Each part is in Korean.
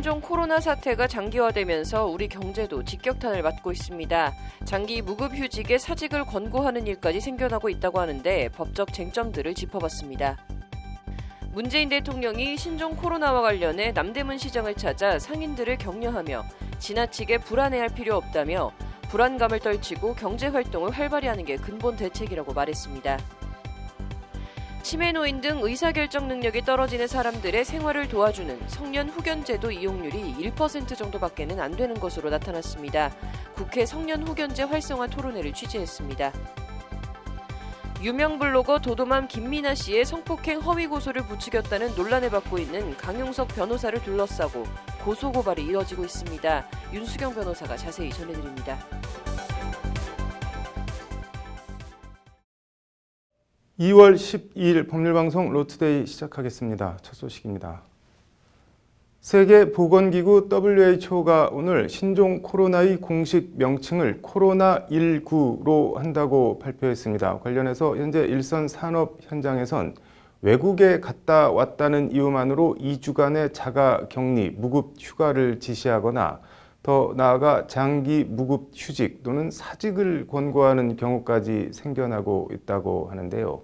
신종 코로나 사태가 장기화되면서 우리 경제도 직격탄을 맞고 있습니다. 장기 무급휴직에 사직을 권고하는 일까지 생겨나고 있다고 하는데 법적 쟁점들을 짚어봤습니다. 문재인 대통령이 신종 코로나와 관련해 남대문 시장을 찾아 상인들을 격려하며 지나치게 불안해할 필요 없다며 불안감을 떨치고 경제활동을 활발히 하는 게 근본 대책이라고 말했습니다. 치매노인 등 의사결정 능력이 떨어지는 사람들의 생활을 도와주는 성년 후견제도 이용률이 1% 정도밖에는 안 되는 것으로 나타났습니다. 국회 성년 후견제 활성화 토론회를 취재했습니다. 유명 블로거 도도맘 김민아 씨의 성폭행 허위 고소를 부추겼다는 논란을 받고 있는 강용석 변호사를 둘러싸고 고소고발이 이어지고 있습니다. 윤수경 변호사가 자세히 전해드립니다. 2월 12일 법률방송 로투데이 시작하겠습니다. 첫 소식입니다. 세계보건기구 WHO가 오늘 신종 코로나의 공식 명칭을 코로나19로 한다고 발표했습니다. 관련해서 현재 일선 산업 현장에선 외국에 갔다 왔다는 이유만으로 2주간의 자가격리, 무급 휴가를 지시하거나 더 나아가 장기 무급 휴직 또는 사직을 권고하는 경우까지 생겨나고 있다고 하는데요.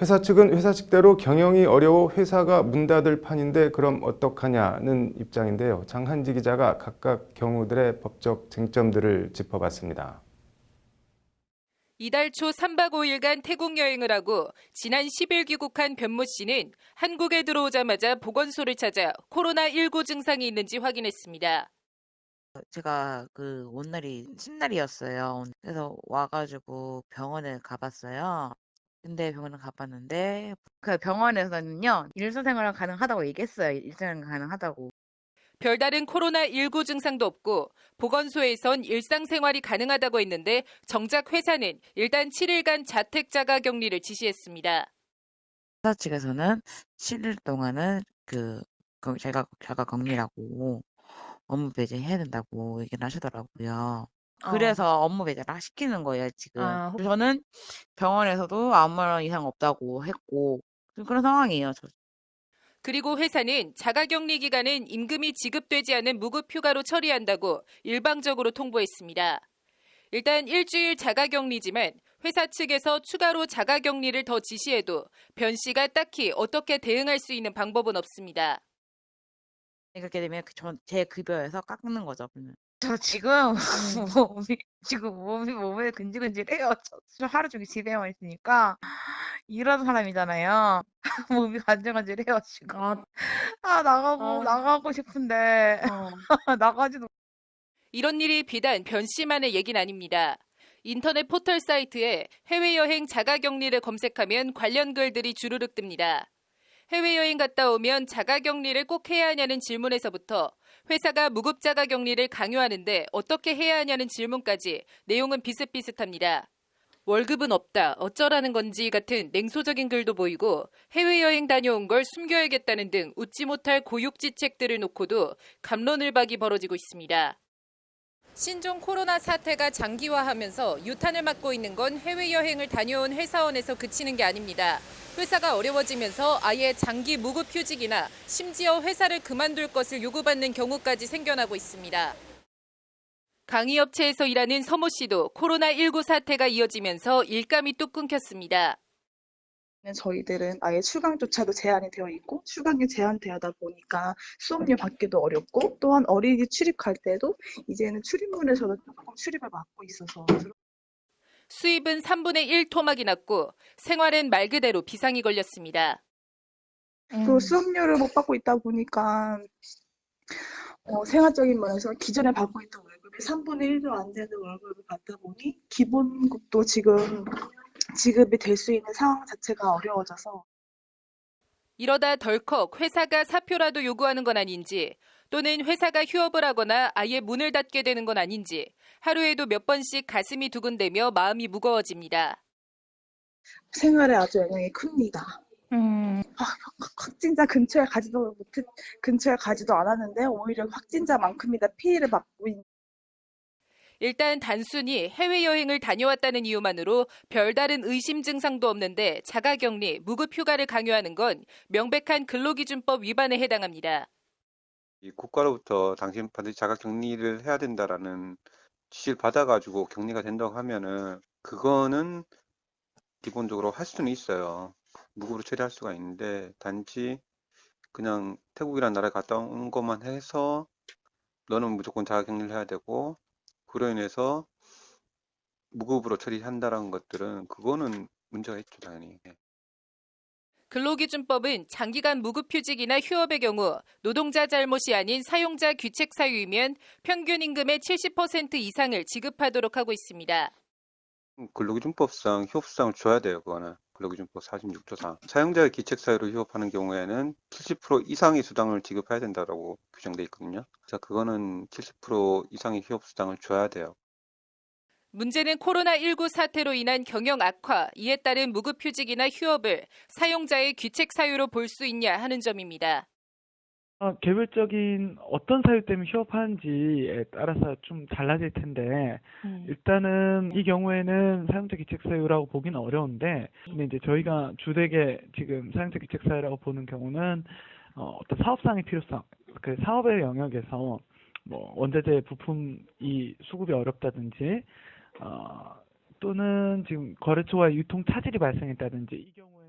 회사 측은 회사 측대로 경영이 어려워 회사가 문 닫을 판인데 그럼 어떡하냐는 입장인데요. 장한지 기자가 각각 경우들의 법적 쟁점들을 짚어봤습니다. 이달 초 3박 5일간 태국 여행을 하고 지난 10일 귀국한 변모 씨는 한국에 들어오자마자 보건소를 찾아 코로나19 증상이 있는지 확인했습니다. 제가 온 날이 신날이었어요. 그래서 와가지고 병원에 가봤어요. 근데 병원을 가봤는데 그 병원에서는요 일상생활은 가능하다고 얘기했어요. 일상생활 가능하다고. 별다른 코로나19 증상도 없고 보건소에선 일상생활이 가능하다고 했는데 정작 회사는 일단 7일간 자택 자가격리를 지시했습니다. 회사 측에서는 7일 동안은 자가 격리라고 업무 배제해야 된다고 얘기를 하시더라고요. 그래서 업무 배제를 시키는 거예요, 지금. 저는 병원에서도 아무런 이상 없다고 했고 그런 상황이에요. 그리고 회사는 자가격리 기간은 임금이 지급되지 않은 무급휴가로 처리한다고 일방적으로 통보했습니다. 일단 일주일 자가격리지만 회사 측에서 추가로 자가격리를 더 지시해도 변 씨가 딱히 어떻게 대응할 수 있는 방법은 없습니다. 그렇게 되면 제 급여에서 깎는 거죠. 저 지금 몸이 근질근질해요. 저 하루 종일 집에만 있으니까 일하는 사람이잖아요. 몸이 간질간질해요 지금. 나가고 싶은데 나가지도. 이런 일이 비단 변 씨만의 얘기는 아닙니다. 인터넷 포털 사이트에 해외여행 자가격리를 검색하면 관련 글들이 주르륵 뜹니다. 해외여행 갔다 오면 자가격리를 꼭 해야 하냐는 질문에서부터 회사가 무급 자가격리를 강요하는데 어떻게 해야 하냐는 질문까지 내용은 비슷비슷합니다. 월급은 없다, 어쩌라는 건지 같은 냉소적인 글도 보이고 해외여행 다녀온 걸 숨겨야겠다는 등 웃지 못할 고육지책들을 놓고도 갑론을박이 벌어지고 있습니다. 신종 코로나 사태가 장기화하면서 유탄을 맞고 있는 건 해외여행을 다녀온 회사원에서 그치는 게 아닙니다. 회사가 어려워지면서 아예 장기 무급휴직이나 심지어 회사를 그만둘 것을 요구받는 경우까지 생겨나고 있습니다. 강의업체에서 일하는 서모 씨도 코로나19 사태가 이어지면서 일감이 뚝 끊겼습니다. 저희들은 아예 출강조차도 제한이 되어 있고 출강이 제한되다 보니까 수업료 받기도 어렵고 또한 어린이 출입할 때도 이제는 출입문에서도 조금 출입을 막고 있어서 수입은 3분의 1 토막이 났고 생활은 말 그대로 비상이 걸렸습니다. 또 수업료를 못 받고 있다 보니까 생활적인 면에서 기존에 받고 있던 월급의 3분의 1도 안 되는 월급을 받다 보니 기본급도 지금 지급이 될 수 있는 상황 자체가 어려워져서 이러다 덜컥 회사가 사표라도 요구하는 건 아닌지 또는 회사가 휴업을 하거나 아예 문을 닫게 되는 건 아닌지 하루에도 몇 번씩 가슴이 두근대며 마음이 무거워집니다. 생활에 아주 영향이 큽니다. 확진자 근처에 가지도 않았는데 오히려 확진자만큼이나 피해를 받고 있는. 일단 단순히 해외여행을 다녀왔다는 이유만으로 별다른 의심 증상도 없는데 자가격리, 무급휴가를 강요하는 건 명백한 근로기준법 위반에 해당합니다. 이 국가로부터 당신 반드시 자가격리를 해야 된다라는 지시를 받아가지고 격리가 된다고 하면은 그거는 기본적으로 할 수는 있어요. 무급으로 처리할 수가 있는데 단지 그냥 태국이라는 나라에 갔다 온 것만 해서 너는 무조건 자가격리를 해야 되고 그로 인해서 무급으로 처리한다라는 것들은 그거는 문제가 있죠, 당연히. 근로기준법은 장기간 무급휴직이나 휴업의 경우 노동자 잘못이 아닌 사용자 귀책 사유이면 평균 임금의 70% 이상을 지급하도록 하고 있습니다. 근로기준법상 휴업수당을 줘야 돼요, 그거는. 근로기준법 46조상. 사용자의 기책 사유로 휴업하는 경우에는 70% 이상의 수당을 지급해야 된다고 규정돼 있거든요. 자, 그거는 70% 이상의 휴업수당을 줘야 돼요. 문제는 코로나19 사태로 인한 경영 악화, 이에 따른 무급휴직이나 휴업을 사용자의 귀책 사유로 볼 수 있냐 하는 점입니다. 개별적인 어떤 사유 때문에 휴업하는지에 따라서 좀 달라질 텐데 일단은 이 경우에는 사용자 귀책 사유라고 보기는 어려운데 근데 이제 저희가 주되게 지금 사용자 귀책 사유라고 보는 경우는 어떤 사업상의 필요성, 그 사업의 영역에서 뭐 원자재 부품이 수급이 어렵다든지 또는 지금 거래처와 유통 차질이 발생했다든지 이 경우에는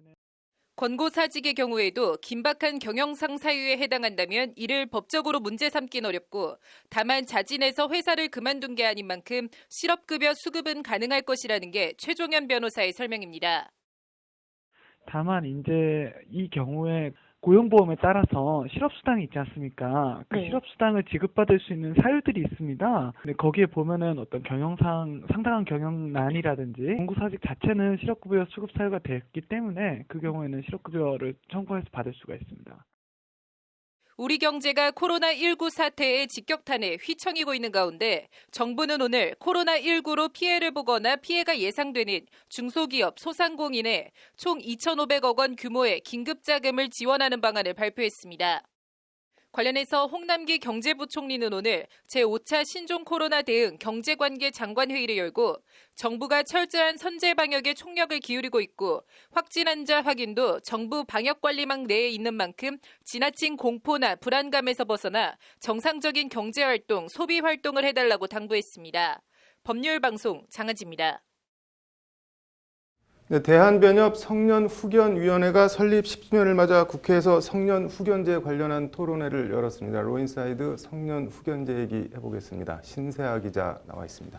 권고사직의 경우에도 긴박한 경영상 사유에 해당한다면 이를 법적으로 문제 삼긴 어렵고 다만 자진해서 회사를 그만둔 게 아닌 만큼 실업급여 수급은 가능할 것이라는 게 최종현 변호사의 설명입니다. 다만 이제 이 경우에 고용보험에 따라서 실업수당이 있지 않습니까? 그 네. 실업수당을 지급받을 수 있는 사유들이 있습니다. 근데 거기에 보면은 어떤 경영상 상당한 경영난이라든지 공고사직 자체는 실업급여 수급 사유가 됐기 때문에 그 경우에는 실업급여를 청구해서 받을 수가 있습니다. 우리 경제가 코로나19 사태의 직격탄에 휘청이고 있는 가운데 정부는 오늘 코로나19로 피해를 보거나 피해가 예상되는 중소기업, 소상공인에 총 2,500억 원 규모의 긴급자금을 지원하는 방안을 발표했습니다. 관련해서 홍남기 경제부총리는 오늘 제5차 신종 코로나 대응 경제관계 장관회의를 열고 정부가 철저한 선제 방역에 총력을 기울이고 있고 확진 환자 확인도 정부 방역관리망 내에 있는 만큼 지나친 공포나 불안감에서 벗어나 정상적인 경제활동, 소비활동을 해달라고 당부했습니다. 법률방송 장하지입니다. 네, 대한변협 성년후견위원회가 설립 10주년을 맞아 국회에서 성년후견제 관련한 토론회를 열었습니다. 로인사이드 성년후견제 얘기 해보겠습니다. 신세아 기자 나와 있습니다.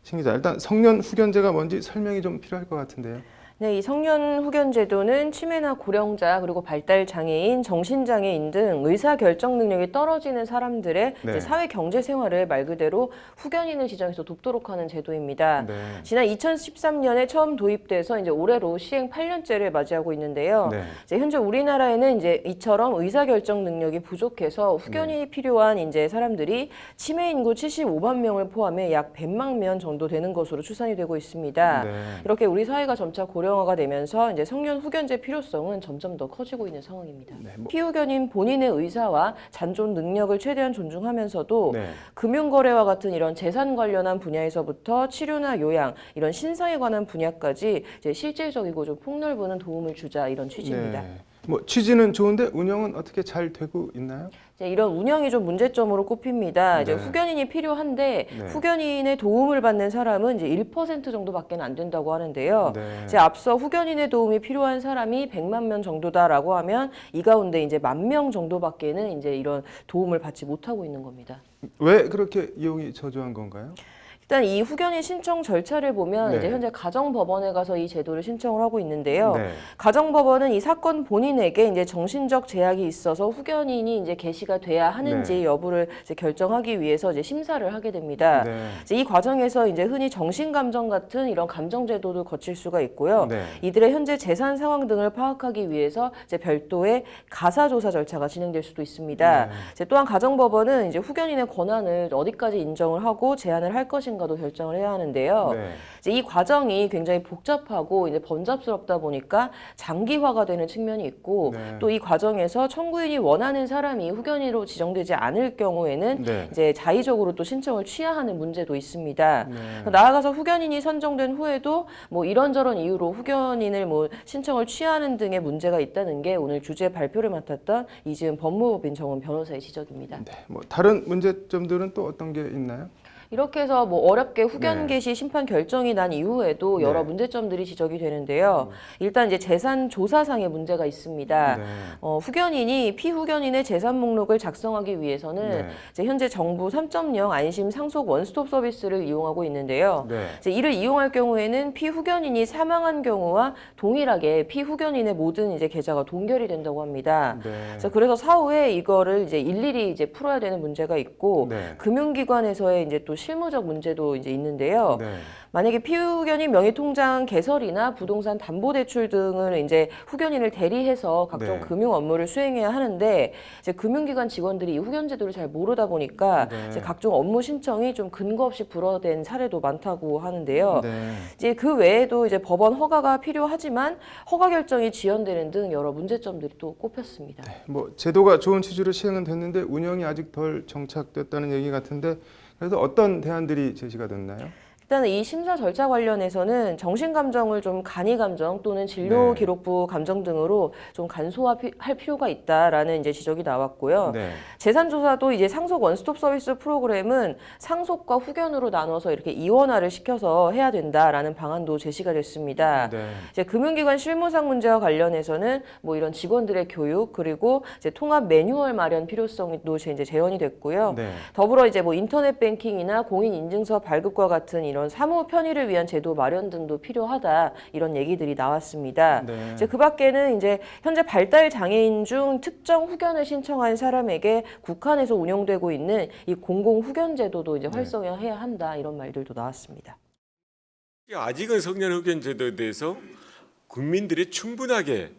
신 기자, 일단 성년후견제가 뭔지 설명이 좀 필요할 것 같은데요. 네, 이 성년후견제도는 치매나 고령자 그리고 발달장애인, 정신장애인 등 의사결정 능력이 떨어지는 사람들의 네. 이제 사회 경제 생활을 말 그대로 후견인을 지정해서 돕도록 하는 제도입니다. 네. 지난 2013년에 처음 도입돼서 이제 올해로 시행 8년째를 맞이하고 있는데요. 네. 이제 현재 우리나라에는 이제 이처럼 의사결정 능력이 부족해서 후견인이 필요한 이제 사람들이 치매 인구 75만 명을 포함해 약 100만 명 정도 되는 것으로 추산이 되고 있습니다. 네. 이렇게 우리 사회가 점차 고령화가 되면서 이제 성년 후견제 필요성은 점점 더 커지고 있는 상황입니다. 네, 피후견인 본인의 의사와 잔존 능력을 최대한 존중하면서도 네. 금융거래와 같은 이런 재산 관련한 분야에서부터 치료나 요양, 이런 신상에 관한 분야까지 이제 실질적이고 좀 폭넓은 도움을 주자 이런 취지입니다. 네. 뭐 취지는 좋은데 운영은 어떻게 잘 되고 있나요? 이제 이런 운영이 좀 문제점으로 꼽힙니다. 이제 네. 후견인이 필요한데 네. 후견인의 도움을 받는 사람은 이제 1% 정도밖에 안 된다고 하는데요. 네. 이제 앞서 후견인의 도움이 필요한 사람이 100만 명 정도다라고 하면 이 가운데 이제 10,000명 정도밖에는 이제 이런 도움을 받지 못하고 있는 겁니다. 왜 그렇게 이용이 저조한 건가요? 일단 이 후견인 신청 절차를 보면 네. 이제 현재 가정법원에 가서 이 제도를 신청을 하고 있는데요. 네. 가정법원은 이 사건 본인에게 이제 정신적 제약이 있어서 후견인이 이제 개시가 돼야 하는지 네. 여부를 이제 결정하기 위해서 이제 심사를 하게 됩니다. 네. 이제 이 과정에서 이제 흔히 정신감정 같은 이런 감정 제도도 거칠 수가 있고요. 네. 이들의 현재 재산 상황 등을 파악하기 위해서 이제 별도의 가사 조사 절차가 진행될 수도 있습니다. 네. 이제 또한 가정법원은 이제 후견인의 권한을 어디까지 인정을 하고 제한을 할 것인가 언젠가도 결정을 해야 하는데요. 네. 이제 이 과정이 굉장히 복잡하고 이제 번잡스럽다 보니까 장기화가 되는 측면이 있고 네. 또 이 과정에서 청구인이 원하는 사람이 후견인으로 지정되지 않을 경우에는 네. 이제 자의적으로 또 신청을 취하하는 문제도 있습니다. 네. 나아가서 후견인이 선정된 후에도 뭐 이런저런 이유로 후견인을 뭐 신청을 취하는 등의 문제가 있다는 게 오늘 주제 발표를 맡았던 이지은 법무법인 정원 변호사의 지적입니다. 네. 뭐 다른 문제점들은 또 어떤 게 있나요? 이렇게 해서 뭐 어렵게 후견 네. 개시 심판 결정이 난 이후에도 여러 네. 문제점들이 지적이 되는데요. 일단 이제 재산 조사상의 문제가 있습니다. 네. 후견인이 피후견인의 재산 목록을 작성하기 위해서는 네. 이제 현재 정부 3.0 안심 상속 원스톱 서비스를 이용하고 있는데요. 네. 이제 이를 이용할 경우에는 피후견인이 사망한 경우와 동일하게 피후견인의 모든 이제 계좌가 동결이 된다고 합니다. 네. 그래서 사후에 이거를 이제 일일이 이제 풀어야 되는 문제가 있고 네. 금융기관에서의 이제 또 실무적 문제도 이제 있는데요. 네. 만약에 피후견인 명의통장 개설이나 부동산 담보대출 등을 이제 후견인을 대리해서 각종 네. 금융 업무를 수행해야 하는데 이제 금융기관 직원들이 이 후견 제도를 잘 모르다 보니까 네. 이제 각종 업무 신청이 좀 근거 없이 불어댄 사례도 많다고 하는데요. 네. 이제 그 외에도 이제 법원 허가가 필요하지만 허가 결정이 지연되는 등 여러 문제점들이 또 꼽혔습니다. 뭐 제도가 좋은 취지로 시행은 됐는데 운영이 아직 덜 정착됐다는 얘기 같은데 그래서 어떤 대안들이 제시가 됐나요? 일단은 이 심사 절차 관련해서는 정신감정을 좀 간이감정 또는 진료기록부 감정 등으로 좀 간소화할 필요가 있다라는 이제 지적이 나왔고요. 네. 재산조사도 이제 상속 원스톱 서비스 프로그램은 상속과 후견으로 나눠서 이렇게 이원화를 시켜서 해야 된다라는 방안도 제시가 됐습니다. 네. 이제 금융기관 실무상 문제와 관련해서는 뭐 이런 직원들의 교육 그리고 이제 통합 매뉴얼 마련 필요성도 이제 제언이 됐고요. 네. 더불어 이제 뭐 인터넷 뱅킹이나 공인 인증서 발급과 같은 이런 사무 편의를 위한 제도 마련 등도 필요하다 이런 얘기들이 나왔습니다. 네. 이제 그 밖에는 이제 현재 발달 장애인 중 특정 후견을 신청한 사람에게 국한에서 운영되고 있는 이 공공 후견 제도도 이제 활성화해야 한다 이런 말들도 나왔습니다. 아직은 성년 후견 제도에 대해서 국민들이 충분하게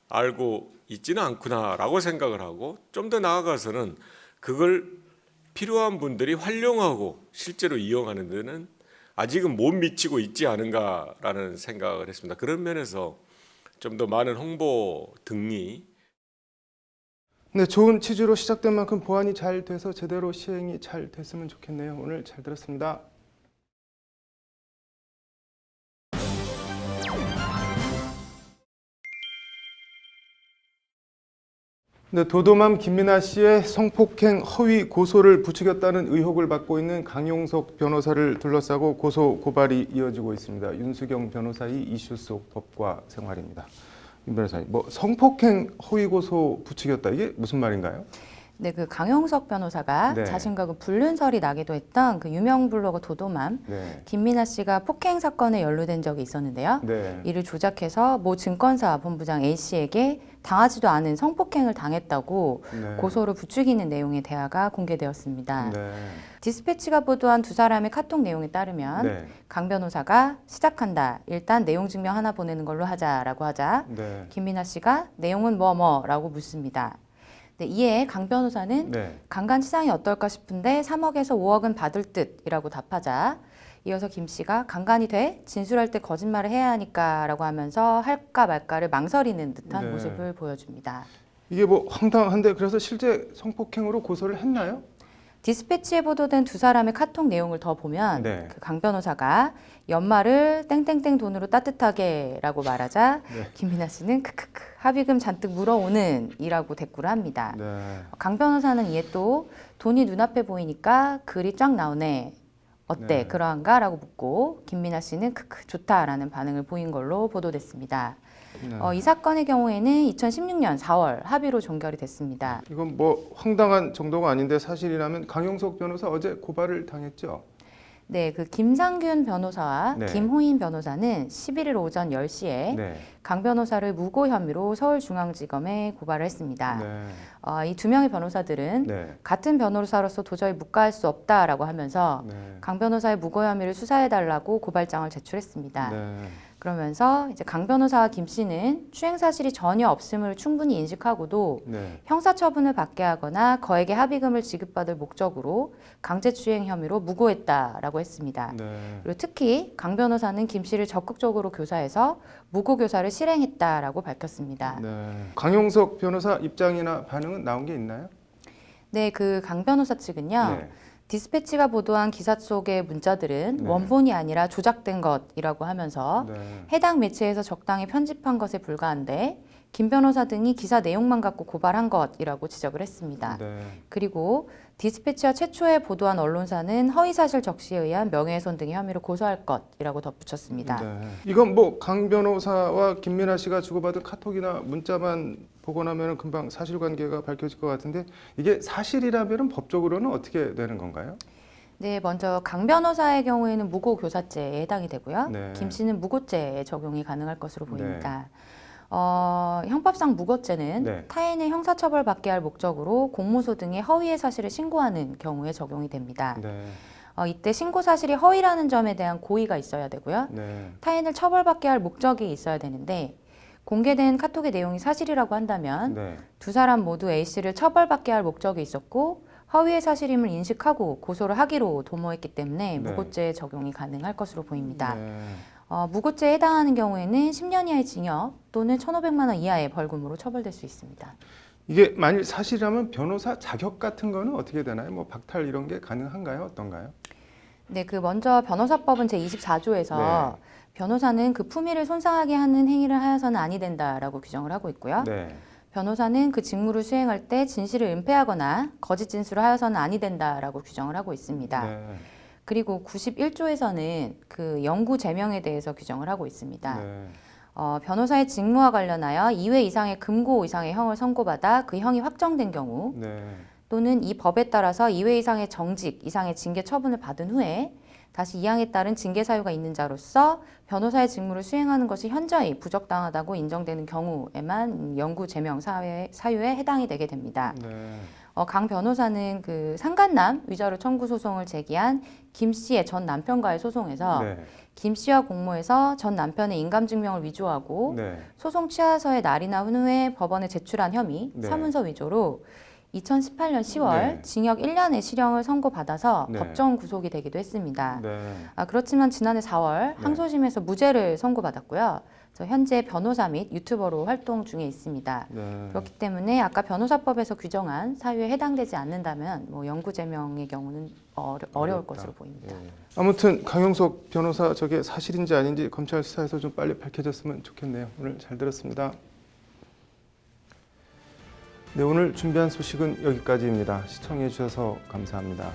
알고 있지는 않구나라고 생각을 하고 좀 더 나아가서는 그걸 필요한 분들이 활용하고 실제로 이용하는 데는 아직은 못 미치고 있지 않은가라는 생각을 했습니다. 그런 면에서 좀 더 많은 홍보 등이 네, 좋은 취지로 시작된 만큼 보완이 잘 돼서 제대로 시행이 잘 됐으면 좋겠네요. 오늘 잘 들었습니다. 네, 도도맘 김민아 씨의 성폭행 허위 고소를 부추겼다는 의혹을 받고 있는 강용석 변호사를 둘러싸고 고소 고발이 이어지고 있습니다. 윤수경 변호사의 이슈 속 법과 생활입니다. 윤 변호사님, 뭐 성폭행 허위 고소 부추겼다 이게 무슨 말인가요? 네, 그 강용석 변호사가 네. 자신과 그 불륜설이 나기도 했던 그 유명 블로거 도도맘 네. 김민아 씨가 폭행 사건에 연루된 적이 있었는데요. 네. 이를 조작해서 모 증권사 본부장 A 씨에게 당하지도 않은 성폭행을 당했다고 네. 고소를 부추기는 내용의 대화가 공개되었습니다. 네. 디스패치가 보도한 두 사람의 카톡 내용에 따르면 네. 강 변호사가 시작한다. 일단 내용 증명 하나 보내는 걸로 하자라고 하자 네. 김민아 씨가 내용은 뭐뭐라고 묻습니다. 네, 이에 강 변호사는 네. 강간치상이 어떨까 싶은데 3억에서 5억은 받을 듯이라고 답하자 이어서 김 씨가 강간이 돼? 진술할 때 거짓말을 해야 하니까 라고 하면서 할까 말까를 망설이는 듯한 네. 모습을 보여줍니다. 이게 뭐 황당한데 그래서 실제 성폭행으로 고소를 했나요? 디스패치에 보도된 두 사람의 카톡 내용을 더 보면 네. 그 강 변호사가 연말을 땡땡땡 돈으로 따뜻하게라고 말하자 네. 김민아 씨는 크크크 합의금 잔뜩 물어오는 이라고 대꾸를 합니다. 네. 강 변호사는 이에 또 돈이 눈앞에 보이니까 글이 쫙 나오네. 어때? 네. 그러한가? 라고 묻고 김민아 씨는 크크 좋다라는 반응을 보인 걸로 보도됐습니다. 네. 이 사건의 경우에는 2016년 4월 합의로 종결이 됐습니다. 이건 뭐 황당한 정도가 아닌데 사실이라면 강용석 변호사 어제 고발을 당했죠? 네, 그 김상균 변호사와 네. 김호인 변호사는 11일 오전 10시에 네. 강 변호사를 무고 혐의로 서울중앙지검에 고발을 했습니다. 네. 이 두 명의 변호사들은 네. 같은 변호사로서 도저히 묵과할 수 없다라고 하면서 네. 강 변호사의 무고 혐의를 수사해달라고 고발장을 제출했습니다. 네. 그러면서 이제 강 변호사와 김 씨는 추행 사실이 전혀 없음을 충분히 인식하고도 네. 형사처분을 받게 하거나 거액의 합의금을 지급받을 목적으로 강제추행 혐의로 무고했다라고 했습니다. 네. 그리고 특히 강 변호사는 김 씨를 적극적으로 교사해서 무고 교사를 실행했다라고 밝혔습니다. 네. 강용석 변호사 입장이나 반응은 나온 게 있나요? 네, 그 강 변호사 측은요. 네. 디스패치가 보도한 기사 속의 문자들은 네. 원본이 아니라 조작된 것이라고 하면서 네. 해당 매체에서 적당히 편집한 것에 불과한데 김 변호사 등이 기사 내용만 갖고 고발한 것이라고 지적을 했습니다. 네. 그리고 디스패치와 최초에 보도한 언론사는 허위사실 적시에 의한 명예훼손 등의 혐의로 고소할 것이라고 덧붙였습니다. 네. 이건 뭐 강 변호사와 김민아 씨가 주고받은 카톡이나 문자만 보고 나면 금방 사실관계가 밝혀질 것 같은데 이게 사실이라면 법적으로는 어떻게 되는 건가요? 네, 먼저 강 변호사의 경우에는 무고 교사죄에 해당이 되고요. 네. 김 씨는 무고죄에 적용이 가능할 것으로 보입니다. 형법상 무고죄는 네. 타인의 형사처벌받게 할 목적으로 공무소 등의 허위의 사실을 신고하는 경우에 적용이 됩니다. 네. 이때 신고 사실이 허위라는 점에 대한 고의가 있어야 되고요. 네. 타인을 처벌받게 할 목적이 있어야 되는데 공개된 카톡의 내용이 사실이라고 한다면 네. 두 사람 모두 A씨를 처벌받게 할 목적이 있었고 허위의 사실임을 인식하고 고소를 하기로 도모했기 때문에 네. 무고죄 적용이 가능할 것으로 보입니다. 네. 무고죄에 해당하는 경우에는 10년 이하의 징역 또는 1,500만 원 이하의 벌금으로 처벌될 수 있습니다. 이게 만일 사실이라면 변호사 자격 같은 거는 어떻게 되나요? 뭐 박탈 이런 게 가능한가요? 어떤가요? 네, 먼저 변호사법은 제24조에서 변호사는 그 품위를 손상하게 하는 행위를 하여서는 아니 된다라고 규정을 하고 있고요. 네. 변호사는 그 직무를 수행할 때 진실을 은폐하거나 거짓 진술을 하여서는 아니 된다라고 규정을 하고 있습니다. 네. 그리고 91조에서는 그 영구 제명에 대해서 규정을 하고 있습니다. 네. 변호사의 직무와 관련하여 2회 이상의 금고 이상의 형을 선고받아 그 형이 확정된 경우 네. 또는 이 법에 따라서 2회 이상의 정직 이상의 징계 처분을 받은 후에 다시 이 항에 따른 징계 사유가 있는 자로서 변호사의 직무를 수행하는 것이 현저히 부적당하다고 인정되는 경우에만 영구 제명 사유에 해당이 되게 됩니다. 네. 강 변호사는 그 상간남 위자료 청구 소송을 제기한 김 씨의 전 남편과의 소송에서 네. 김 씨와 공모해서 전 남편의 인감증명을 위조하고 네. 소송 취하서에 날이 나온 후에 법원에 제출한 혐의 네. 사문서 위조로 2018년 10월 네. 징역 1년의 실형을 선고받아서 네. 법정 구속이 되기도 했습니다. 네. 그렇지만 지난해 4월 항소심에서 무죄를 선고받았고요. 그래서 현재 변호사 및 유튜버로 활동 중에 있습니다. 네. 그렇기 때문에 아까 변호사법에서 규정한 사유에 해당되지 않는다면 뭐 영구 제명의 경우는 어려울 것으로 보입니다. 네. 아무튼 강용석 변호사 저게 사실인지 아닌지 검찰 수사에서 좀 빨리 밝혀졌으면 좋겠네요. 오늘 잘 들었습니다. 네, 오늘 준비한 소식은 여기까지입니다. 시청해 주셔서 감사합니다.